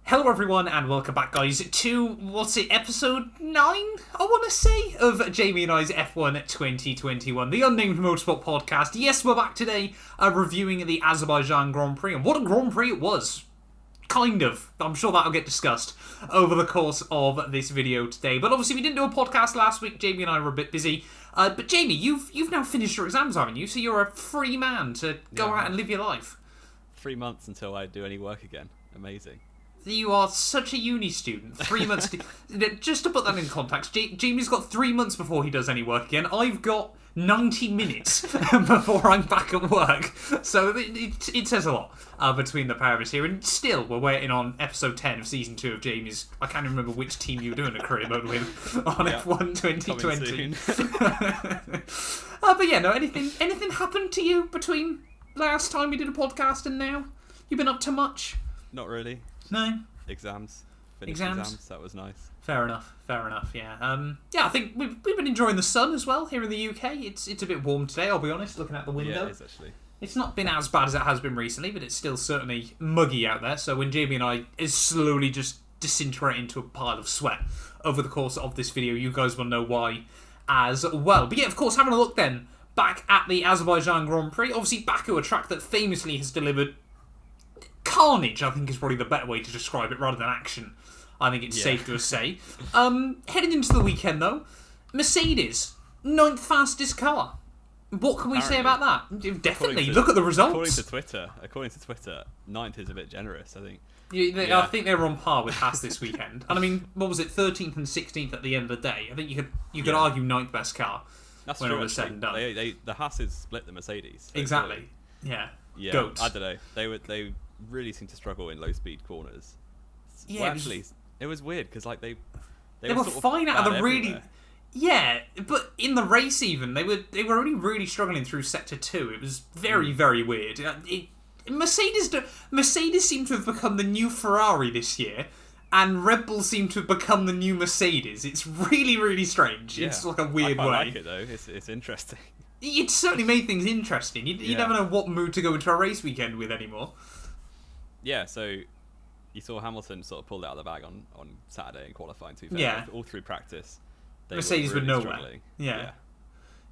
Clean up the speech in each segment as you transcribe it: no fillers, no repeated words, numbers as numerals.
Hello everyone and welcome back guys to, episode 9, I want to say, of Jamie and I's F1 2021, the Unnamed Motorsport podcast. Yes, we're back today reviewing the Azerbaijan Grand Prix, and what a Grand Prix it was. Kind of. I'm sure that'll get discussed over the course of this video today. But obviously we didn't do a podcast last week, Jamie and I were a bit busy. But Jamie, you've now finished your exams, haven't you? So you're a free man to go out and live your life. 3 months until I do any work again. Amazing. You are such a uni student. 3 months. Just to put that in context, Jamie's got 3 months before he does any work again. I've got 90 minutes before I'm back at work. So it says a lot between the pair of us here. And still, we're waiting on episode 10 of season 2 of Jamie's. I can't even remember which team you were doing a career mode with on F1 2020. But yeah, no, anything happened to you between last time we did a podcast and now? You been up to much? Not really. No. Exams. Finished exams. That was nice. Fair enough. Yeah. I think we've been enjoying the sun as well here in the UK. It's a bit warm today, I'll be honest, looking out the window. Yeah, it is actually. It's not been as bad as it has been recently, but it's still certainly muggy out there. So when Jamie and I is slowly just disintegrate into a pile of sweat over the course of this video, you guys will know why as well. But yeah, of course, having a look then back at the Azerbaijan Grand Prix. Obviously, Baku, a track that famously has delivered carnage, I think is probably the better way to describe it, rather than action. I think it's safe to say. Heading into the weekend, though, Mercedes, 9th fastest car. What can we say about that? Definitely. Look at the results. According to Twitter, 9th is a bit generous, I think. I think they were on par with Haas this weekend. And I mean, what was it, 13th and 16th at the end of the day? I think you could argue 9th best car. That's when true, it was said and done. The Haas's split the Mercedes. So exactly. Yeah. Goats. I don't know. They really seem to struggle in low-speed corners. Yeah, well, actually, it was weird because like they were sort of fine out of the everywhere. really. Yeah, but in the race even they were only really struggling through sector 2. It was very very weird. Mercedes seem to have become the new Ferrari this year, and Red Bull seem to have become the new Mercedes. It's really really strange. Yeah, it's like a weird I way. I like it though. It's interesting. It certainly made things interesting. You never know what mood to go into a race weekend with anymore. Yeah, so you saw Hamilton sort of pulled it out of the bag on Saturday in qualifying, to be fair. All through practice. Mercedes were really nowhere. Struggling. Yeah.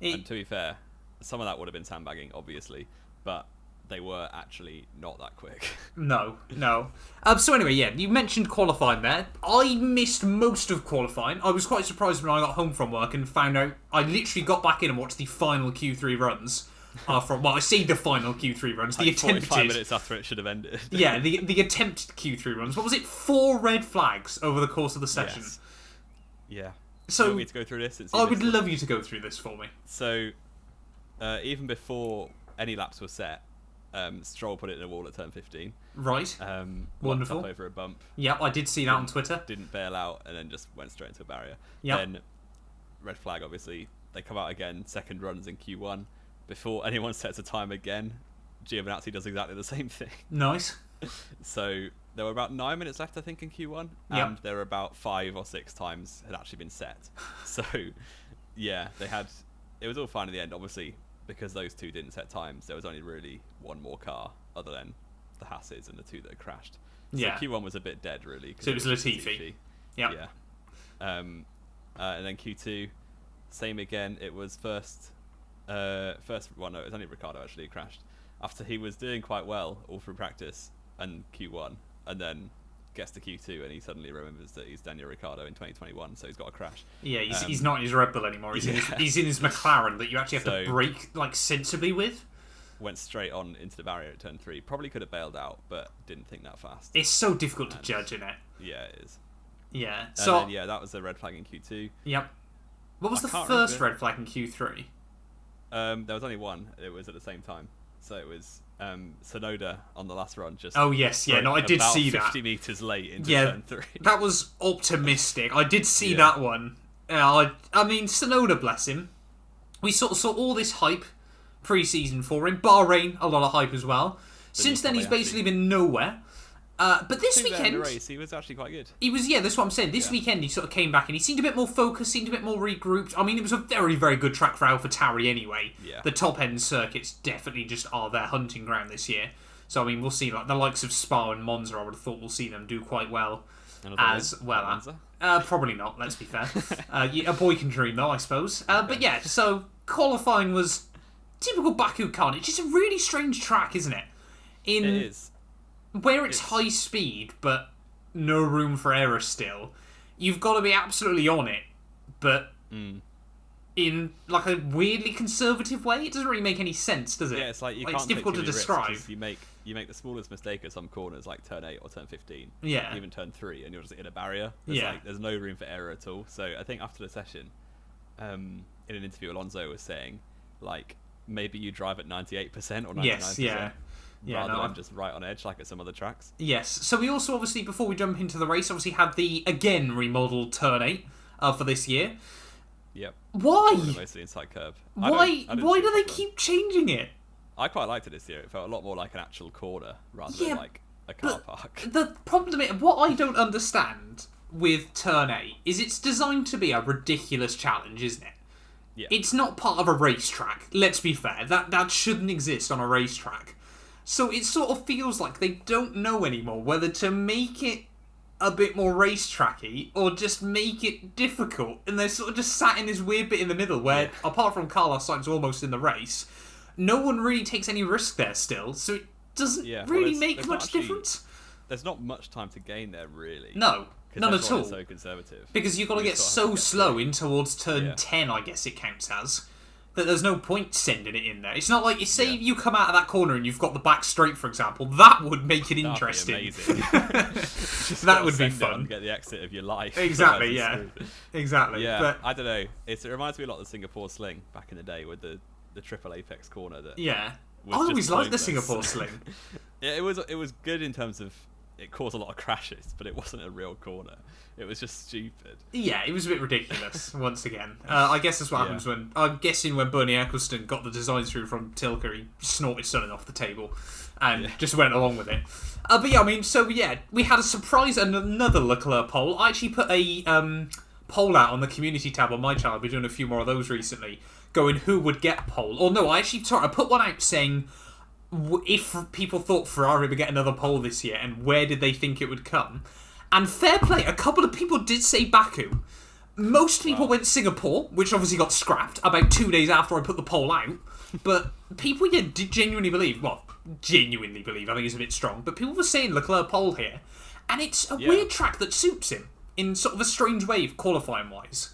And to be fair, some of that would have been sandbagging, obviously, but they were actually not that quick. No. So anyway, you mentioned qualifying there. I missed most of qualifying. I was quite surprised when I got home from work and found out I literally got back in and watched the final Q3 runs. I see the final Q3 runs. Like the attempted 45 minutes after it should have ended. Yeah, the attempted Q3 runs. What was it? 4 red flags over the course of the session. Yes. Yeah. So you want me to go through this? I would love you to go through this for me. So, even before any laps were set, Stroll put it in a wall at turn 15. Right. Wonderful. Up over a bump. Yep, I did see that on Twitter. Didn't bail out and then just went straight into a barrier. Yep. Then, red flag, obviously. They come out again, second runs in Q1. Before anyone sets a time again, Giovinazzi does exactly the same thing. Nice. So there were about 9 minutes left, I think, in Q1, and there were about 5 or 6 times had actually been set. So, yeah, it was all fine in the end. Obviously, because those two didn't set times, there was only really one more car other than the Hasses and the 2 that had crashed. So Q1 was a bit dead, really. So it was Latifi. Yeah. And then Q2, same again. It was it was only Ricciardo actually who crashed after he was doing quite well all through practice and Q1, and then gets to Q2 and he suddenly remembers that he's Daniel Ricciardo in 2021, so he's got a crash. Yeah, he's not in his Red Bull anymore. He's in his McLaren that you actually have to brake sensibly with. Went straight on into the barrier at turn 3. Probably could have bailed out, but didn't think that fast. It's so difficult to judge, isn't it? Yeah, it is. Yeah. And then, that was the red flag in Q2. Yep. What was the first red flag in Q3? There was only one. It was at the same time. So it was Sonoda on the last run. I did see that. 50 metres late into turn 3. That was optimistic. I did see that one. I mean, Sonoda, bless him. We sort of saw all this hype pre-season for him. Bahrain, a lot of hype as well. Since then, he's basically been nowhere. But this weekend, in the race, he was actually quite good. He was, that's what I'm saying. This weekend, he sort of came back and he seemed a bit more focused, seemed a bit more regrouped. I mean, it was a very, very good track for AlphaTauri anyway. Yeah. The top end circuits definitely just are their hunting ground this year. So, I mean, we'll see, like, the likes of Spa and Monza, I would have thought we'll see them do quite well as well. Probably not, let's be fair. A boy can dream, though, I suppose. But yeah, so qualifying was typical Baku Carnage. It's a really strange track, isn't it? It is. Where it's high speed, but no room for error still, you've got to be absolutely on it, but in like a weirdly conservative way. It doesn't really make any sense, does it? Yeah, it's like you can't it's difficult to describe. You make the smallest mistake at some corners, like turn 8 or turn 15, even turn 3, and you're just in a barrier. There's no room for error at all. So I think after the session, in an interview, Alonso was saying, like, maybe you drive at 98% or 99%. Rather than just right on edge like at some other tracks. Yes. So we also, obviously, before we jump into the race, obviously had the, again, remodeled turn 8 for this year. Yep. Why? Mostly inside curb. Why do they keep changing it? I quite liked it this year. It felt a lot more like an actual corner rather than like a car park. The problem is, what I don't understand with turn 8 is it's designed to be a ridiculous challenge, isn't it? Yeah. It's not part of a racetrack, let's be fair. That shouldn't exist on a racetrack. So it sort of feels like they don't know anymore whether to make it a bit more racetracky or just make it difficult. And they're sort of just sat in this weird bit in the middle where, apart from Carlos Sainz almost in the race, no one really takes any risk there still. So it doesn't really make much difference. There's not much time to gain there, really. No, none at all. So conservative. Because you've got to get so slow in towards turn 10, I guess it counts as, that there's no point sending it in there. It's not like, say you come out of that corner and you've got the back straight, for example, that would make it interesting. Amazing. That would be fun. Get the exit of your life. Exactly, yeah. Exactly. Yeah, but I don't know. It reminds me a lot of the Singapore Sling back in the day with the triple apex corner. I always liked the Singapore Sling. Yeah, it was good in terms of it caused a lot of crashes, but it wasn't a real corner. It was just stupid. Yeah, it was a bit ridiculous, once again. I guess that's what happens when... I'm guessing when Bernie Eccleston got the design through from Tilker, he snorted something off the table and just went along with it. But yeah, I mean, we had a surprise and another Leclerc poll. I actually put a poll out on the community tab on my channel. I've been doing a few more of those recently, going who would get pole. Or no, I put one out saying if people thought Ferrari would get another pole this year and where did they think it would come. And fair play, a couple of people did say Baku. Most people went Singapore, which obviously got scrapped about 2 days after I put the poll out. But people did genuinely believe, I think it's a bit strong, but people were saying Leclerc pole here. And it's a weird track that suits him in sort of a strange way, qualifying-wise.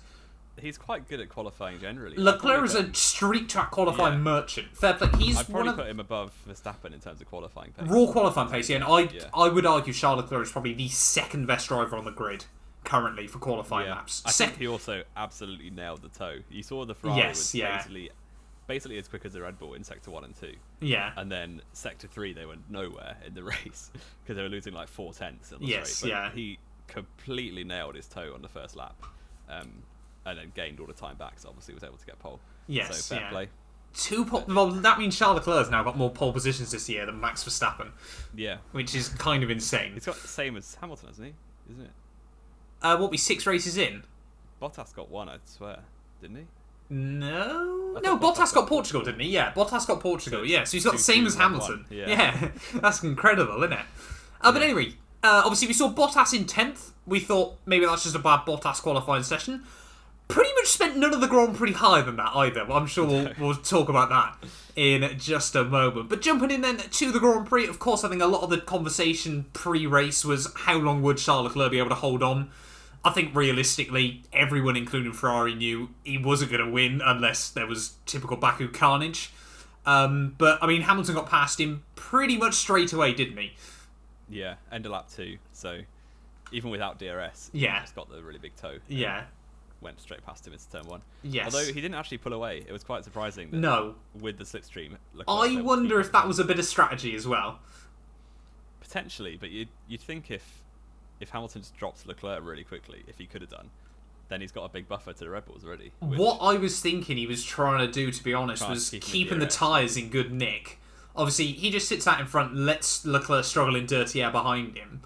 He's quite good at qualifying generally. Leclerc is a street track qualifying merchant. Fair play. I'd probably put him above Verstappen in terms of qualifying pace. Raw qualifying pace, and I would argue Charles Leclerc is probably the second best driver on the grid currently for qualifying laps. I think he also absolutely nailed the toe. You saw the Ferrari was basically as quick as the Red Bull in Sector 1 and 2. Yeah. And then Sector 3, they went nowhere in the race because they were losing like 4 tenths in the race. But he completely nailed his toe on the first lap. And then gained all the time back, so obviously was able to get pole. Yes, so fair play. Well, that means Charles Leclerc's now got more pole positions this year than Max Verstappen. Yeah. Which is kind of insane. He's got the same as Hamilton, hasn't he? Isn't it? What, we 6 races in? Bottas got 1, I swear. Didn't he? No, Bottas got Portugal, didn't he? Yeah, Bottas got Portugal, so he's got the same as Hamilton. Yeah. That's incredible, isn't it? But anyway, obviously we saw Bottas in 10th. We thought maybe that's just a bad Bottas qualifying session. Pretty much spent none of the Grand Prix higher than that either. I'm sure we'll talk about that in just a moment. But jumping in then to the Grand Prix, of course, I think a lot of the conversation pre-race was how long would Charles Leclerc be able to hold on. I think realistically, everyone, including Ferrari, knew he wasn't going to win unless there was typical Baku carnage. But, I mean, Hamilton got past him pretty much straight away, didn't he? Yeah, end of lap 2. So, even without DRS, he just got the really big toe. Yeah. Went straight past him into turn 1. Yes. Although he didn't actually pull away. It was quite surprising that with the slipstream. I wonder if that was a bit of strategy as well. Potentially, but you'd think if Hamilton just drops Leclerc really quickly, if he could have done, then he's got a big buffer to the Red Bulls already. What I was thinking he was trying to do, to be honest, was keeping the tyres in good nick. Obviously, he just sits out in front, lets Leclerc struggle in dirty air behind him.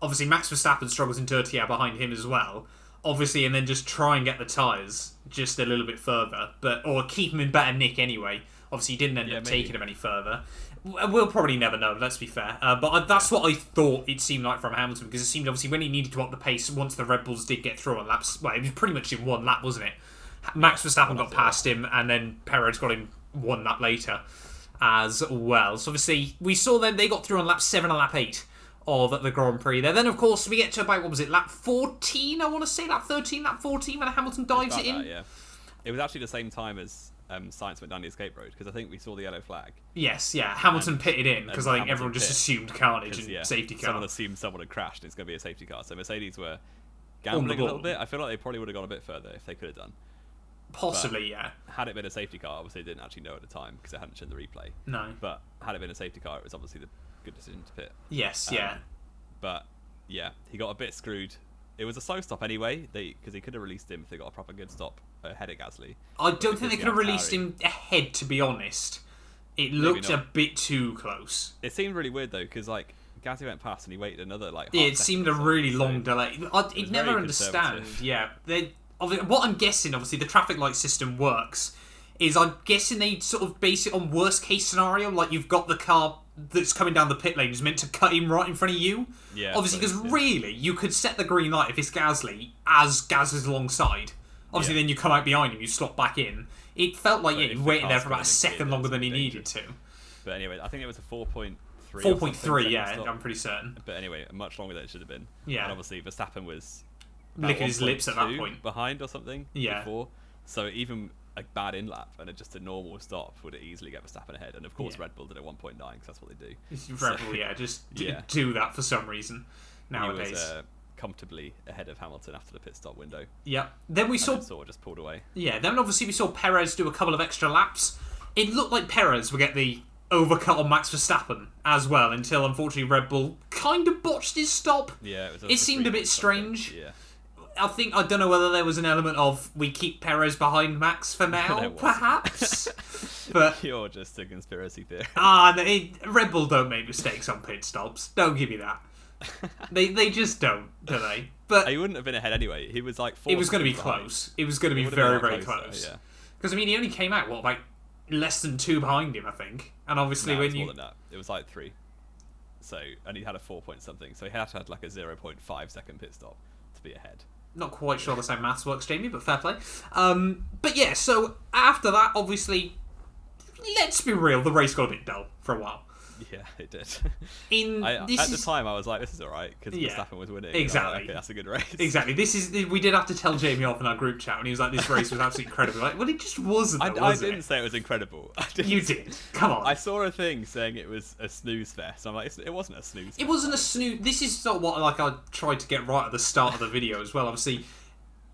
Obviously, Max Verstappen struggles in dirty air behind him as well. Obviously, and then just try and get the tyres just a little bit further, or keep them in better nick anyway. Obviously, he didn't end up taking him any further. We'll probably never know, let's be fair. But that's what I thought it seemed like from Hamilton, because it seemed obviously when he needed to up the pace, once the Red Bulls did get through on laps, well, it was pretty much in one lap, wasn't it? Max Verstappen got past him, and then Perez got him one lap later as well. So obviously, we saw then they got through on lap 7 and lap 8 of the Grand Prix there. Then, of course, we get to about, what was it, lap 14, I want to say, lap 13, lap 14, when Hamilton dives it in. That, yeah. It was actually the same time as Sainz went down the escape road, because I think we saw the yellow flag. Yes, yeah. Hamilton pitted in, because I think everyone just assumed carnage and safety car. Someone assumed someone had crashed and it's going to be a safety car. So Mercedes were gambling a little bit. I feel like they probably would have gone a bit further if they could have done. Possibly, yeah. Had it been a safety car, obviously they didn't actually know at the time because they hadn't shown the replay. No. But had it been a safety car, it was obviously the good decision to pit. Yes, yeah. But yeah, he got a bit screwed. It was a slow stop anyway, because he could have released him if they got a proper good stop ahead of Gasly. I don't think they could have released him ahead, to be honest. It looked a bit too close. It seemed really weird though, because like Gasly went past and he waited another like. Yeah, it seemed a really long delay. I'd never understand. Yeah, what I'm guessing, obviously, the traffic light system works. Is I'm guessing they sort of base it on worst case scenario, like you've got the car that's coming down the pit lane is meant to cut him right in front of you. Yeah. Obviously, because really, you could set the green light if it's Gasly as Gasly's alongside. Obviously, then you come out behind him, you slot back in. It felt like he waited there for about a second longer than he needed to. But anyway, I think it was a 4.3. 4.3, yeah, I'm pretty certain. But anyway, much longer than it should have been. Yeah. And obviously, Verstappen was licking his lips at that point. Behind or something. Yeah. Before. So even a bad in lap and just a normal stop would easily get Verstappen ahead. And of course, Red Bull did at 1.9 because that's what they do. Red Bull, just do that for some reason nowadays. He was comfortably ahead of Hamilton after the pit stop window. Yeah. Then we saw sort of just pulled away. Yeah. Then obviously we saw Perez do a couple of extra laps. It looked like Perez would get the overcut on Max Verstappen as well, until unfortunately Red Bull kind of botched his stop. Yeah. It seemed a bit strange. Yeah. I don't know whether there was an element of we keep Perez behind Max for now, perhaps. But you're just a conspiracy theorist. Red Bull don't make mistakes on pit stops. Don't give me that. They just don't, do they? But he wouldn't have been ahead anyway. He was like. It was going to be close. It was going to be very, very close. Yeah. Because I mean, he only came out like less than 2 behind him, I think. And obviously, when more than that, it was like 3. So, and he had a 4 point something. So he had to have like a 0.5 second pit stop to be ahead. Not quite sure that's how maths works, Jamie, but fair play. But yeah, so after that, obviously, let's be real, the race got a bit dull for a while. Yeah, it did. At the time, I was like, this is alright, because Verstappen was winning. Exactly. Like, okay, that's a good race. Exactly. We did have to tell Jamie off in our group chat, and he was like, this race was absolutely incredible. Like, well, it just wasn't. I didn't say it was incredible. You did. Come on. I saw a thing saying it was a snooze fest. I'm like, it wasn't a snooze fest. It wasn't a snooze. This is sort of what I tried to get right at the start of the video as well. Obviously,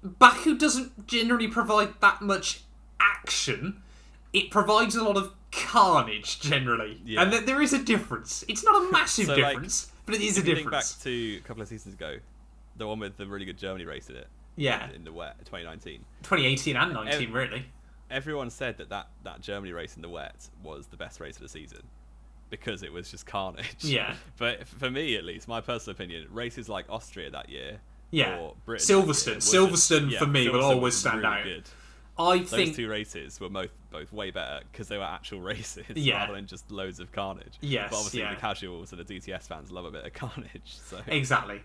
Baku doesn't generally provide that much action. It provides a lot of carnage, generally. Yeah. And there is a difference. It's not a massive difference, but it is a difference. Think back to a couple of seasons ago, the one with the really good Germany race in it. Yeah. In the wet, 2019. 2018 and 19, really. Everyone said that Germany race in the wet was the best race of the season because it was just carnage. Yeah. But for me, at least, my personal opinion, races like Austria that year, or Britain Silverstone for me will always stand out. Good. I think those 2 races were both way better because they were actual races rather than just loads of carnage. Yes, but obviously the casuals and the DTS fans love a bit of carnage. So exactly.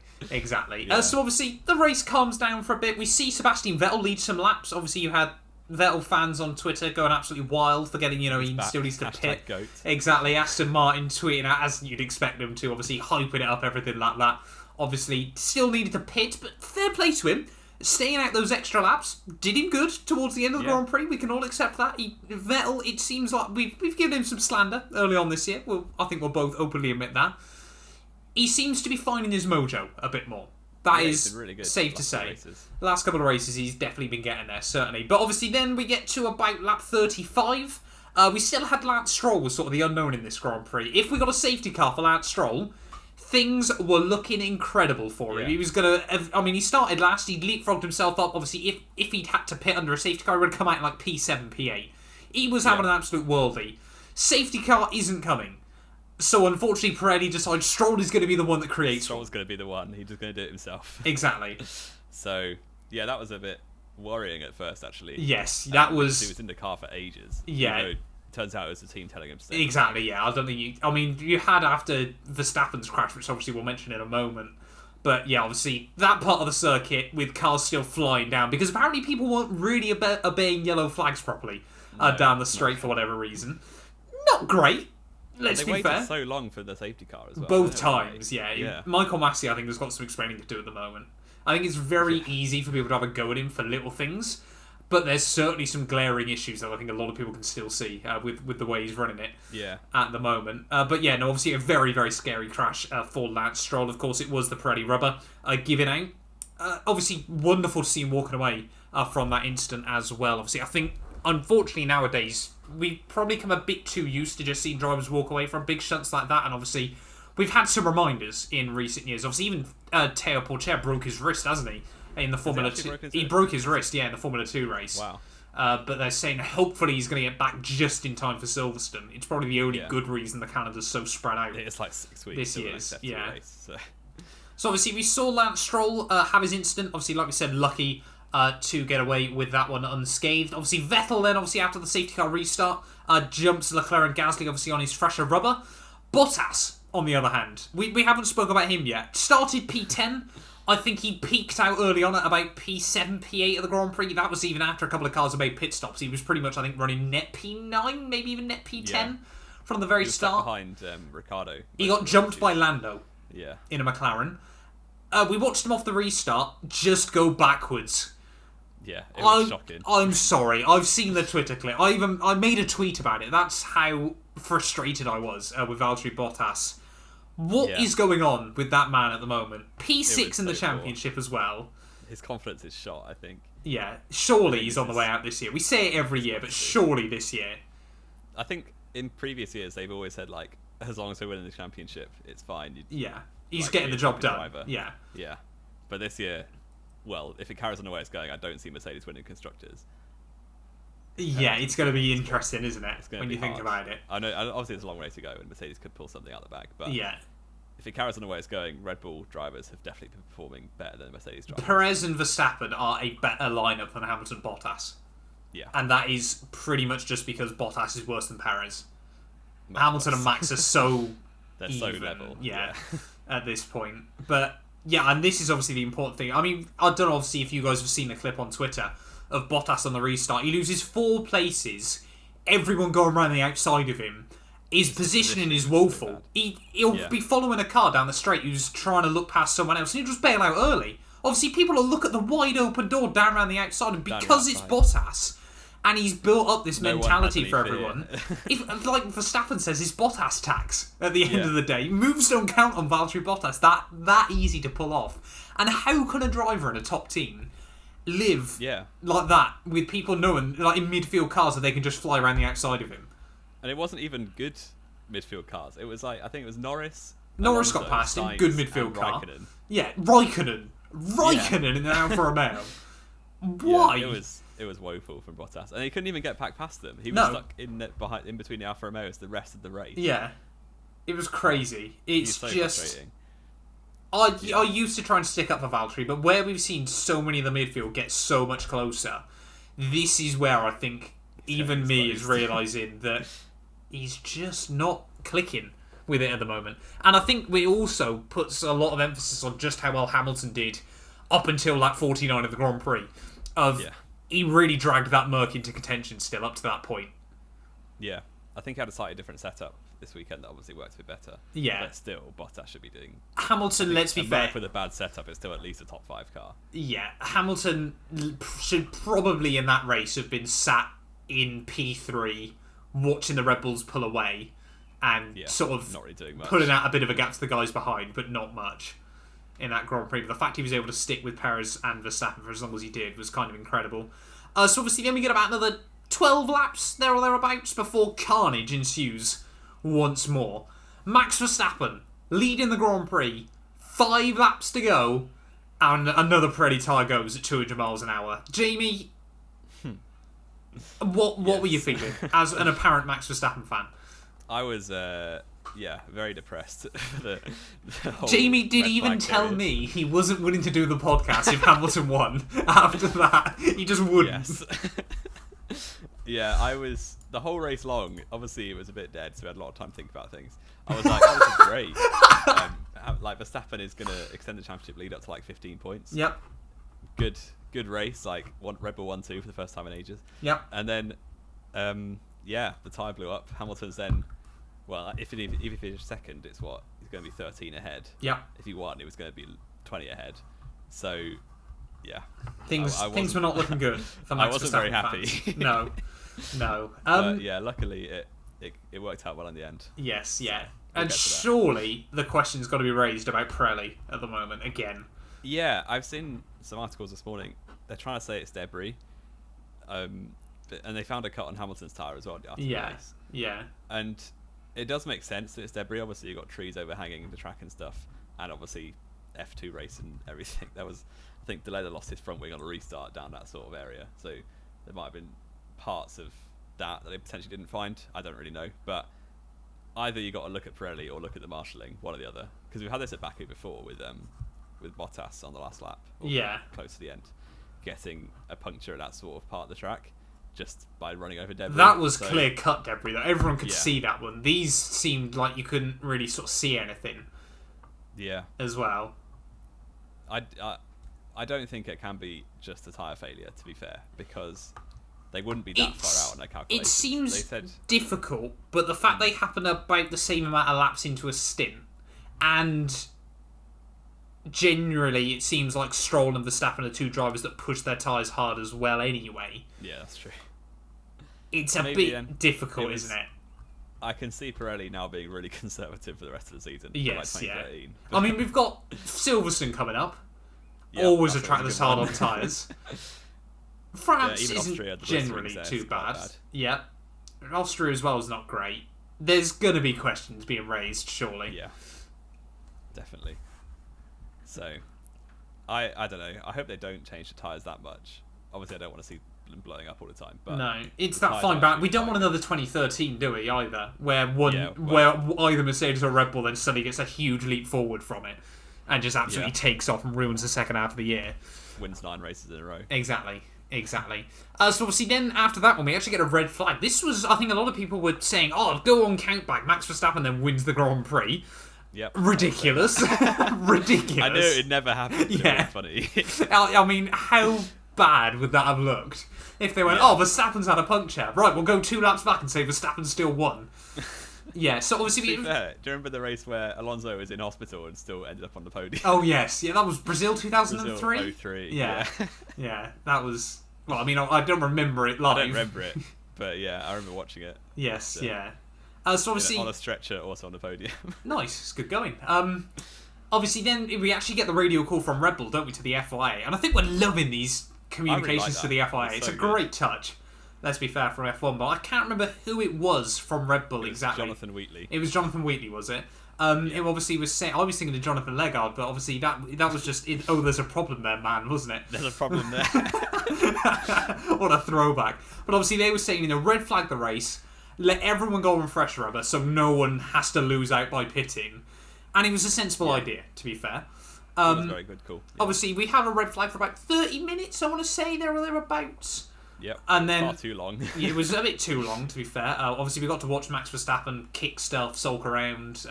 Yeah. So obviously the race calms down for a bit. We see Sebastian Vettel lead some laps. Obviously you had Vettel fans on Twitter going absolutely wild, forgetting he still needs to pit. Goat. Exactly. Aston Martin tweeting out as you'd expect them to, obviously hyping it up, everything like that. Obviously still needed to pit, but fair play to him. Staying out those extra laps did him good towards the end of the Grand Prix. We can all accept that. Vettel, it seems like we've given him some slander early on this year. I think we'll both openly admit that. He seems to be finding his mojo a bit more. That is really good safe to say. The last couple of races, he's definitely been getting there, certainly. But obviously then we get to about lap 35. We still had Lance Stroll was sort of the unknown in this Grand Prix. If we got a safety car for Lance Stroll, things were looking incredible for him. He was going to... he started last. He'd leapfrogged himself up. Obviously, if he'd had to pit under a safety car, he would have come out in like P7, P8. He was having an absolute worldie. Safety car isn't coming. So, unfortunately, Pirelli decided Stroll is going to be the one that creates Stroll's going to be the one. He's just going to do it himself. Exactly. So, yeah, that was a bit worrying at first, actually. Yes, that was... He was in the car for ages. Yeah. turns out it was the team telling him to stay. Exactly, yeah. I don't think you had after Verstappen's crash, which obviously we'll mention in a moment. But yeah, obviously, that part of the circuit with cars still flying down, because apparently people weren't really obeying yellow flags properly down the straight for whatever reason. Not great, let's be fair. They waited so long for the safety car as well. Both times, yeah. Michael Massey, I think, has got some explaining to do at the moment. I think it's very easy for people to have a go at him for little things, but there's certainly some glaring issues that I think a lot of people can still see with the way he's running it at the moment. But yeah, no, obviously a very, very scary crash for Lance Stroll. Of course, it was the Pirelli rubber giving out. Obviously, wonderful to see him walking away from that incident as well. Obviously, I think, unfortunately, nowadays, we've probably come a bit too used to just seeing drivers walk away from big stunts like that, and obviously, we've had some reminders in recent years. Obviously, even Teo Porcher broke his wrist, hasn't he? In the Formula 2. He broke his wrist, in the Formula 2 race. Wow. But they're saying hopefully he's going to get back just in time for Silverstone. It's probably the only good reason the calendar's so spread out. It's like 6 weeks. This year's, race, so obviously we saw Lance Stroll have his incident. Obviously, like we said, lucky to get away with that one unscathed. Obviously, Vettel then, after the safety car restart, jumps Leclerc and Gasly, obviously, on his fresher rubber. Bottas, on the other hand, we haven't spoken about him yet. Started P10. I think he peaked out early on at about P7, P8 of the Grand Prix. That was even after a couple of cars had made pit stops. He was pretty much, I think, running net P9, maybe even net P10 from the very start. Behind Ricciardo. He got jumped by Lando in a McLaren. We watched him off the restart just go backwards. Yeah, it was shocking. I'm sorry. I've seen the Twitter clip. I made a tweet about it. That's how frustrated I was with Valtteri Bottas. What is going on with that man at the moment? P6 in the championship as well. His confidence is shot, I think. Yeah, surely he's on the way out this year. We say it every year, but surely this year. I think in previous years they've always said, like, as long as we're winning the championship, it's fine. He's getting the job done. Yeah. But this year, well, if it carries on the way it's going, I don't see Mercedes winning constructors. It's going to be interesting, isn't it? When you think about it. I know, obviously, it's a long way to go, and Mercedes could pull something out of the bag. But if it carries on the way it's going, Red Bull drivers have definitely been performing better than Mercedes drivers. Perez and Verstappen are a better lineup than Hamilton Bottas. Yeah, and that is pretty much just because Bottas is worse than Perez. Hamilton and Max are so they're even, so level. At this point, but and this is obviously the important thing. I mean, I don't know, obviously, if you guys have seen the clip on Twitter of Bottas on the restart. He loses 4 places. Everyone going around the outside of him. His positioning is woeful. He'll be following a car down the straight who's trying to look past someone else, and he'll just bail out early. Obviously, people will look at the wide open door down around the outside, and because it's Bottas, and he's built up this mentality for everyone. If, like Verstappen says, it's Bottas tax at the end of the day. Moves don't count on Valtteri Bottas. That easy to pull off. And how can a driver in a top team live like that with people knowing, like in midfield cars, that they can just fly around the outside of him? And it wasn't even good midfield cars. It was like, I think it was Norris. Norris got past him. Good midfield car. Raikkonen. Yeah, Raikkonen in an Alfa Romeo. Why? It was woeful from Bottas, and he couldn't even get back past them. He was stuck in between the Alfa Romeos the rest of the race. Yeah, it was crazy. It's so just frustrating. I used to try and stick up for Valtteri, but where we've seen so many in the midfield get so much closer, this is where I think even me is realising that he's just not clicking with it at the moment. And I think we also puts a lot of emphasis on just how well Hamilton did up until lap 49 of the Grand Prix. He really dragged that Merc into contention still up to that point. Yeah, I think he had a slightly different setup this weekend that obviously worked a bit better. Yeah. But still, Bottas should be doing... Hamilton, let's be fair... with a bad setup, it's still at least a top 5 car. Yeah, Hamilton should probably in that race have been sat in P3 watching the Red Bulls pull away and sort of not really doing much. Pulling out a bit of a gap to the guys behind, but not much in that Grand Prix. But the fact he was able to stick with Perez and Verstappen for as long as he did was kind of incredible. So obviously then we get about another 12 laps there or thereabouts before carnage ensues once more. Max Verstappen leading the Grand Prix, 5 laps to go, and another Pirelli tyre goes at 200 miles an hour. Jamie, what were you feeling as an apparent Max Verstappen fan? I was, very depressed. the Jamie did even tell me he wasn't willing to do the podcast if Hamilton won. After that, he just wouldn't. Yes. Yeah, I was the whole race long. Obviously, it was a bit dead, so we had a lot of time to think about things. I was like, "Oh, this is great!" Like Verstappen is going to extend the championship lead up to like 15 points. Yep. Good race. Like Red Bull 1-2 for the first time in ages. Yep. And then, the tyre blew up. Hamilton's then, well, if he finished second, it's what he's going to be 13 ahead. Yep. If he won, it was going to be 20 ahead. So. Yeah, things were not looking good for Max I wasn't Verstappen very happy. Fans. No. But yeah, luckily it worked out well in the end. Yes, yeah. And surely the question's got to be raised about Pirelli at the moment again. Yeah, I've seen some articles this morning. They're trying to say it's debris, and they found a cut on Hamilton's tyre as well after the race. Yeah. And it does make sense that it's debris. Obviously, you've got trees overhanging the track and stuff, and obviously F2 race and everything. I think Delay lost his front wing on a restart down that sort of area, so there might have been parts of that they potentially didn't find. I don't really know, but either you got to look at Pirelli or look at the marshalling, one or the other, because we've had this at Baku before with Bottas on the last lap, close to the end, getting a puncture at that sort of part of the track just by running over debris. That was clear cut debris though. Everyone could see that one. These seemed like you couldn't really sort of see anything. Yeah. As well. I don't think it can be just a tyre failure, to be fair, because they wouldn't be that far out on their calculations. It seems difficult, but the fact they happen about the same amount of laps into a stint, and generally it seems like Stroll and Verstappen are two drivers that push their tyres hard as well anyway. Yeah, that's true. It's a bit difficult, isn't it? I can see Pirelli now being really conservative for the rest of the season. Yes, like 2013. I mean, we've got Silverstone coming up. Always a track that's hard on tyres. France isn't generally too bad. Yeah. Austria as well is not great. There's going to be questions being raised, surely. Yeah. Definitely. So, I don't know. I hope they don't change the tyres that much. Obviously, I don't want to see them blowing up all the time. But no, it's that fine balance. We don't want another 2013, do we, either? Where where either Mercedes or Red Bull then suddenly gets a huge leap forward from it. And just absolutely takes off and ruins the second half of the year. Wins 9 races in a row. Exactly. So obviously then after that one, we actually get a red flag. This was, I think a lot of people were saying, go on count back. Max Verstappen then wins the Grand Prix. Yep. Ridiculous. Ridiculous. I knew it never happened. Yeah. Funny. I mean, how bad would that have looked? If they went, Verstappen's had a puncture. Right, we'll go 2 laps back and say Verstappen still won. Yeah, so obviously... To be fair, do you remember the race where Alonso was in hospital and still ended up on the podium? Oh, yes. Yeah, that was Brazil 2003? Brazil 03. Yeah, that was... Well, I mean, I don't remember it live. I don't remember it, but yeah, I remember watching it. Yes, so obviously... On a stretcher, also on the podium. Nice, it's good going. Obviously then, we actually get the radio call from Red Bull, don't we, to the FIA? And I think we're loving these communications to the FIA. It's a great touch. Let's be fair, from F1, but I can't remember who it was from Red Bull exactly. Jonathan Wheatley. It was Jonathan Wheatley, was it? It obviously was saying... I was thinking of Jonathan Legard, but obviously that was just... there's a problem there, man, wasn't it? There's a problem there. What a throwback. But obviously they were saying, red flag the race, let everyone go on fresh rubber so no one has to lose out by pitting. And it was a sensible idea, to be fair. It was very good, cool. Yeah. Obviously, we have a red flag for about 30 minutes, I want to say, there or thereabouts. Yep, and then far too long. It was a bit too long, to be fair. Obviously, we got to watch Max Verstappen kick stuff, sulk around,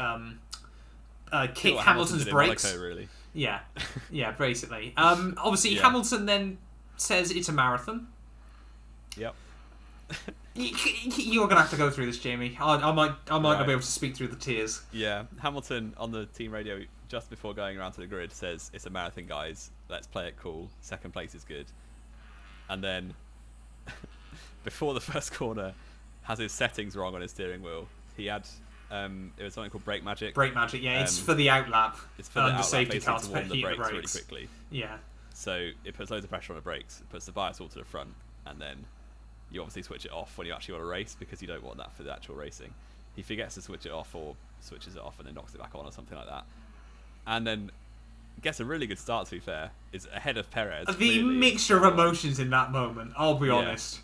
kick Hamilton's brakes. Monaco, really. Yeah, basically. Obviously, Hamilton then says it's a marathon. Yep. You're gonna have to go through this, Jamie. I might not be able to speak through the tears. Yeah, Hamilton on the team radio just before going around to the grid says it's a marathon, guys. Let's play it cool. Second place is good. And then before the first corner, has his settings wrong on his steering wheel. He had it was something called brake magic. Brake magic, yeah. It's for the outlap. It's for the outlap, safety car to warm the brakes really quickly. Yeah. So it puts loads of pressure on the brakes. It puts the bias all to the front, and then you obviously switch it off when you actually want to race because you don't want that for the actual racing. He forgets to switch it off or switches it off and then knocks it back on or something like that. And then gets a really good start, to be fair. Is ahead of Perez. The mixture of emotions in that moment, I'll be honest.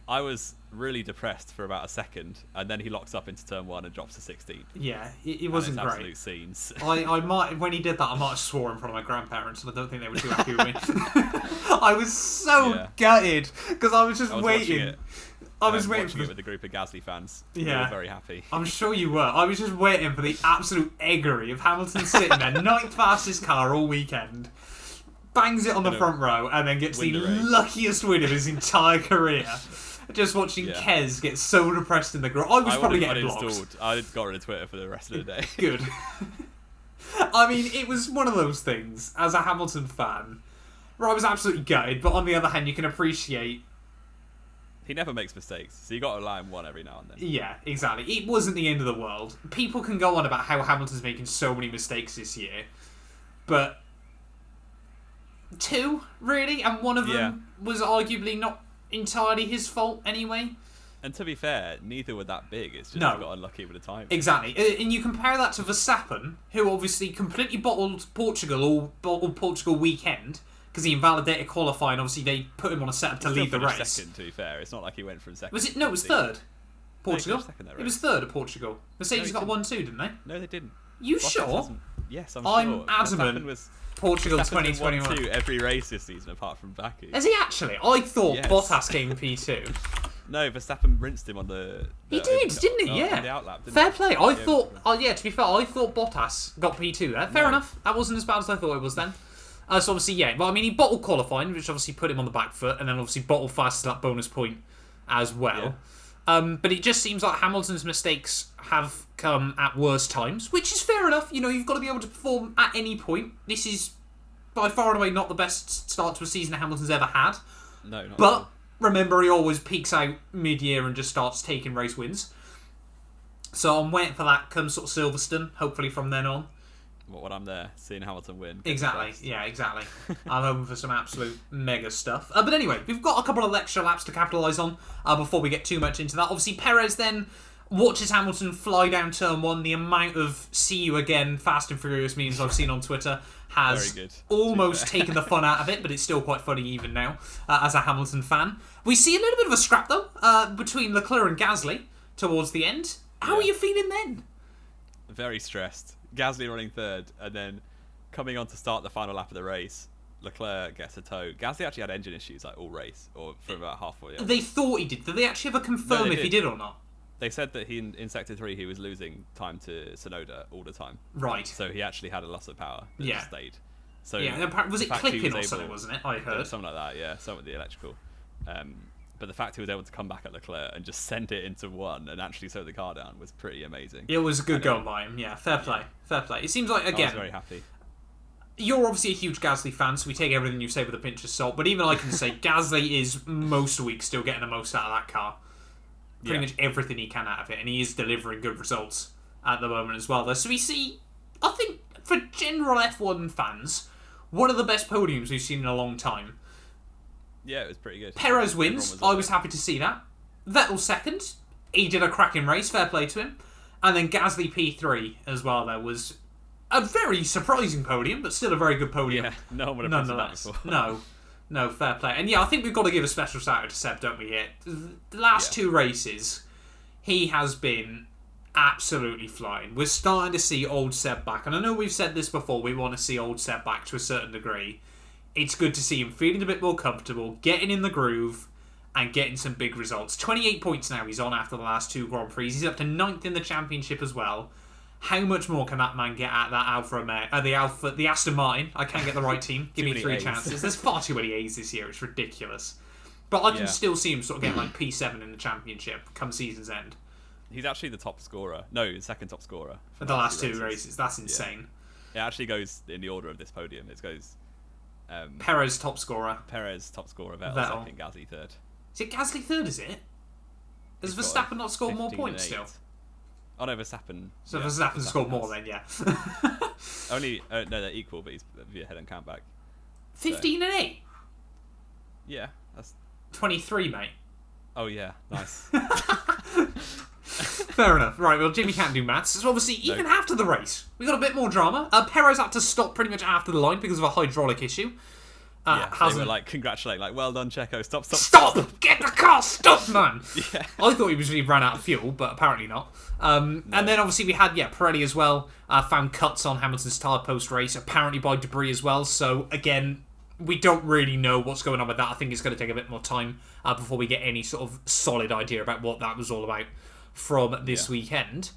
I was really depressed for about a second, and then he locks up into turn 1 and drops to 16th. Yeah, it wasn't great. Absolute scenes. I might, when he did that, I might have swore in front of my grandparents, and I don't think they were too happy with me. I was so gutted because I was just waiting. I was waiting for it with a group of Gasly fans. Yeah. We were very happy. I'm sure you were. I was just waiting for the absolute eggery of Hamilton sitting there, ninth fastest car all weekend, bangs it on the front row, and then gets the luckiest win of his entire career. Just watching Kez get so depressed in the garage. I was probably getting blocked. I got rid of Twitter for the rest of the day. Good. I mean, it was one of those things, as a Hamilton fan, where I was absolutely gutted, but on the other hand, you can appreciate... He never makes mistakes, so you got to allow him one every now and then. Yeah, exactly. It wasn't the end of the world. People can go on about how Hamilton's making so many mistakes this year, but... 2, really? And one of them was arguably not entirely his fault anyway. And to be fair, neither were that big. It's just he got unlucky with the time. Exactly. And you compare that to Verstappen, who obviously completely bottled Portugal weekend because he invalidated qualifying. Obviously, they put him on a setup to lead the race. Second, to be fair, it's not like he went from second. Was it? No, it was third. Portugal. No, it was third at Portugal. Mercedes got 1-2, didn't they? No, they didn't. You sure? Yes, I'm sure. I'm adamant. Portugal 2021. Every race this season apart from Baku. Has he actually? I thought Bottas came P2. No, Verstappen rinsed him on the he did, didn't he? Yeah. On the outlap, Fair play. I thought... to be fair, I thought Bottas got P2 there. Fair enough. That wasn't as bad as I thought it was then. So obviously, But I mean, he bottled qualifying, which obviously put him on the back foot, and then obviously bottled fastest lap bonus point as well. Yeah. But it just seems like Hamilton's mistakes have come at worse times, which is fair enough. You know, you've got to be able to perform at any point. This is by far and away not the best start to a season Hamilton's ever had. No, not but at all. Remember, he always peaks out mid-year and just starts taking race wins. So I'm waiting for that come sort of Silverstone, hopefully from then on. When I'm there, seeing Hamilton win. Exactly, exactly. I'm hoping for some absolute mega stuff. But anyway, we've got a couple of extra laps to capitalise on before we get too much into that. Obviously, Perez then watches Hamilton fly down turn 1. The amount of see you again, Fast and Furious memes I've seen on Twitter has almost taken the fun out of it, but it's still quite funny even now as a Hamilton fan. We see a little bit of a scrap, though, between Leclerc and Gasly towards the end. How are you feeling then? Very stressed. Gasly running third, and then coming on to start the final lap of the race, Leclerc gets a tow. Gasly actually had engine issues all race, or for about halfway. They thought he did. Did they actually ever confirm if he did or not? They said that in Sector 3 he was losing time to Tsunoda all the time. Right. So he actually had a loss of power that stayed. So was it clipping or something, wasn't it? I heard. Something like that, yeah. Something with the electrical. But the fact he was able to come back at Leclerc and just send it into one and actually slow the car down was pretty amazing. It was a good goal by him, Fair play. Fair play. It seems like, again... I was very happy. You're obviously a huge Gasly fan, so we take everything you say with a pinch of salt, but even I can say Gasly is most weeks still getting the most out of that car. Pretty much everything he can out of it, and he is delivering good results at the moment as well. So we see, I think, for general F1 fans, one of the best podiums we've seen in a long time. Yeah, it was pretty good. Perez wins. I was happy to see that. Vettel second. He did a cracking race. Fair play to him. And then Gasly P3 as well. There was a very surprising podium, but still a very good podium. Yeah, no one would have predicted that before. No, fair play. And I think we've got to give a special shout out to Seb, don't we, here? The last 2 races, he has been absolutely flying. We're starting to see old Seb back. And I know we've said this before, we want to see old Seb back to a certain degree. It's good to see him feeling a bit more comfortable, getting in the groove, and getting some big results. 28 points now he's on after the last 2 Grand Prix. He's up to 9th in the championship as well. How much more can that man get at that the Aston Martin? I can't get the right team. Give me 3 chances. There's far too many A's this year. It's ridiculous. But I can still see him sort of getting like P7 in the championship come season's end. He's actually the top scorer. No, the second top scorer. For the last 2 races. That's insane. It actually goes in the order of this podium. It goes... Perez top scorer. Vettel second, Gasly third. Is it Gasly third, is it? Has Verstappen not scored more points still? Oh no, Verstappen. So Verstappen scored more then, Only, no, they're equal, but he's ahead on countback. 15 and 8? Yeah, that's... 23, mate. Oh yeah, nice. Fair enough. Right, well, Jimmy can't do maths. So obviously, even after the race, we got a bit more drama. Perez had to stop pretty much after the line because of a hydraulic issue. They were like, congratulating, like, well done, Checo, stop. Get the car, stop, man! Yeah. I thought he ran out of fuel, but apparently not. No. And then obviously we had, Pirelli as well, found cuts on Hamilton's tyre post-race, apparently by debris as well, so again, we don't really know what's going on with that. I think it's going to take a bit more time before we get any sort of solid idea about what that was all about from this weekend.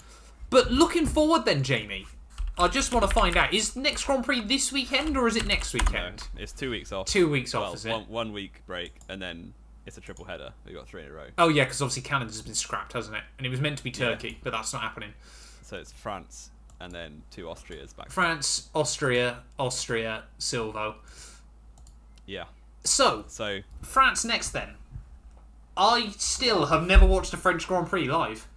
But looking forward then, Jamie, I just want to find out, is next Grand Prix this weekend or is it next weekend? No, it's 2 weeks off. 2 weeks off, is it? 1 week break, and then it's a triple header. We've got 3 in a row. Oh, yeah, because obviously Canada's been scrapped, hasn't it? And it was meant to be Turkey, but that's not happening. So it's France, and then 2 Austrias back. France, Austria, Silvo. Yeah. So, France next then. I still have never watched a French Grand Prix live.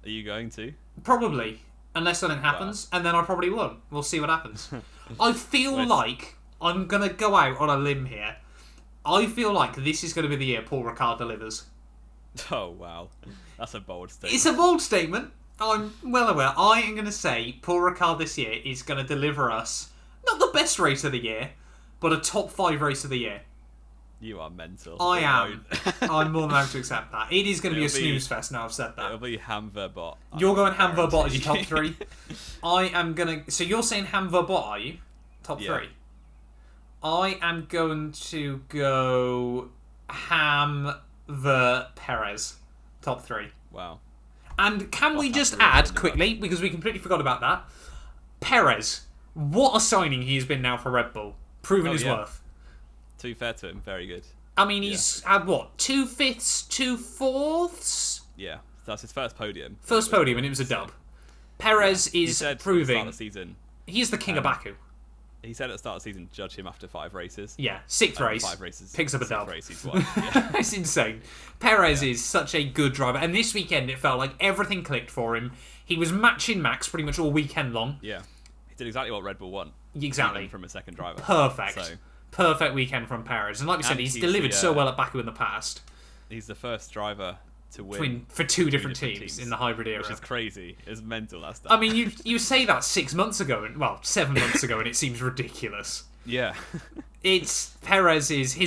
Are you going to? Probably. Unless something happens, and then I probably won't. We'll see what happens. I feel like I'm going to go out on a limb here. I feel like this is going to be the year Paul Ricard delivers. Oh, wow. That's a bold statement. It's a bold statement. I'm well aware. I am going to say Paul Ricard this year is going to deliver us, not the best race of the year, but a top 5 race of the year. You are mental. I am. I'm more than happy to accept that. It is going to be a snooze fest now I've said that. It'll be Hamverbot. You're going Hamverbot as your top 3. I am going to... So you're saying Hamverbot, are you? Top 3. I am going to go Perez. Top 3. Wow. And can we just add quickly, because we completely forgot about that, Perez, what a signing he has been now for Red Bull. Proven his worth. To be fair to him, very good. I mean, he's had what? 2 5ths, 2 4ths? Yeah, that's his first podium. First podium, and it was a dub. Perez is proving. At the start of the season, he's the king of Baku. He said at the start of the season, judge him after 5 races. Yeah, 6th race. 5 races. Picks up a dub. Race he's won. Yeah. It's insane. Perez is such a good driver, and this weekend it felt like everything clicked for him. He was matching Max pretty much all weekend long. Yeah, he did exactly what Red Bull want. Exactly. From a second driver. Perfect. Perfect weekend from Perez. And like we said, he's delivered so well at Baku in the past. He's the first driver to win for two different teams in the hybrid era. Which is crazy. It's mental, that stuff. I mean, you say that 6 months ago, 7 months ago, and it seems ridiculous. Yeah. His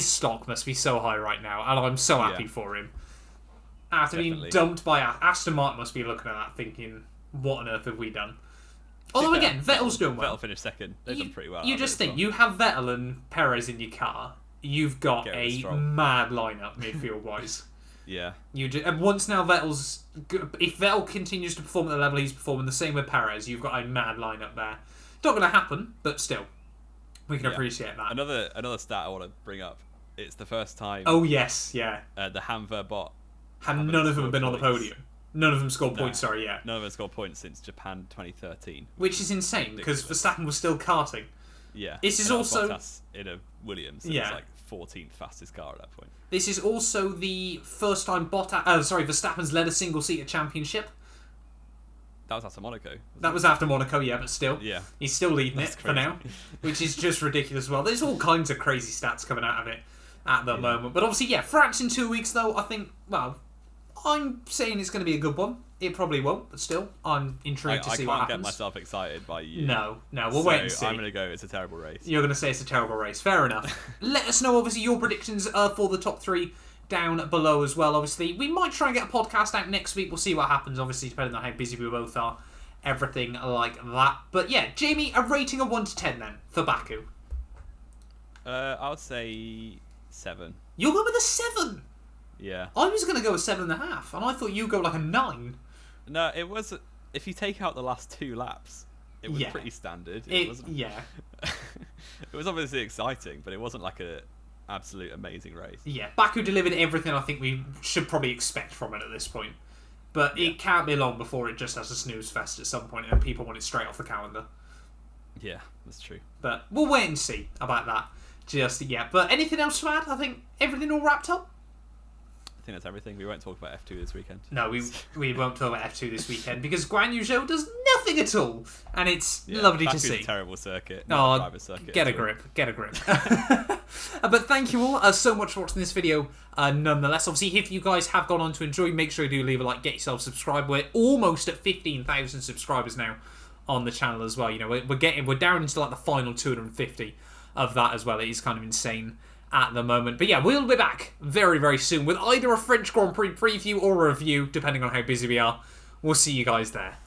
stock must be so high right now, and I'm so happy for him. After being dumped by Aston Martin, must be looking at that thinking, what on earth have we done? Although again, Vettel's doing well. Vettel finished second. They've done pretty well. You just think, you have Vettel and Perez in your car, you've got a mad lineup midfield-wise. Yeah. And once now if Vettel continues to perform at the level he's performing, the same with Perez, you've got a mad lineup there. Not going to happen, but still, we can appreciate that. Another stat I want to bring up. It's the first time. Oh yes, yeah. The Hamverbot. None of them have been on the podium. None of them scored points, yeah. None of them scored points since Japan 2013. Which is insane, because Verstappen was still karting. Yeah. This is also... Bottas in a Williams. It was like 14th fastest car at that point. This is also the first time Verstappen's led a single-seater championship. That was after Monaco. That was after Monaco, yeah, but still. Yeah. He's still leading it for now, which is just ridiculous as well. There's all kinds of crazy stats coming out of it at the moment. But obviously, France in 2 weeks, though, I think, I'm saying it's going to be a good one. It probably won't, but still, I'm intrigued to see what happens. I can't get myself excited by you. No, we'll wait and see. I'm going to go, it's a terrible race. You're going to say it's a terrible race. Fair enough. Let us know, obviously, your predictions for the top 3 down below as well, obviously. We might try and get a podcast out next week. We'll see what happens, obviously, depending on how busy we both are. Everything like that. But yeah, Jamie, a rating of 1 to 10 then, for Baku. I would say 7. You'll go with a 7? Yeah. I was going to go a 7.5, and I thought you'd go like a 9. No, it was... If you take out the last 2 laps, it was pretty standard. It wasn't... Yeah. It was obviously exciting, but it wasn't like a absolute amazing race. Yeah, Baku delivered everything I think we should probably expect from it at this point. But it can't be long before it just has a snooze fest at some point and people want it straight off the calendar. Yeah, that's true. But we'll wait and see about that just yet. But anything else to add? I think everything all wrapped up? I think that's everything. We won't talk about F2 this weekend. No, we won't talk about F2 this weekend because Guan Yu Zhou does nothing at all. And it's lovely to see. Baku's a terrible circuit. Circuit get a grip. But thank you all so much for watching this video. Nonetheless, obviously, if you guys have gone on to enjoy, make sure you do leave a like, get yourself subscribed. We're almost at 15,000 subscribers now on the channel as well. You know, we're down into like the final 250 of that as well. It is kind of insane at the moment. But yeah, we'll be back very, very soon with either a French Grand Prix preview or a review, depending on how busy we are. We'll see you guys there.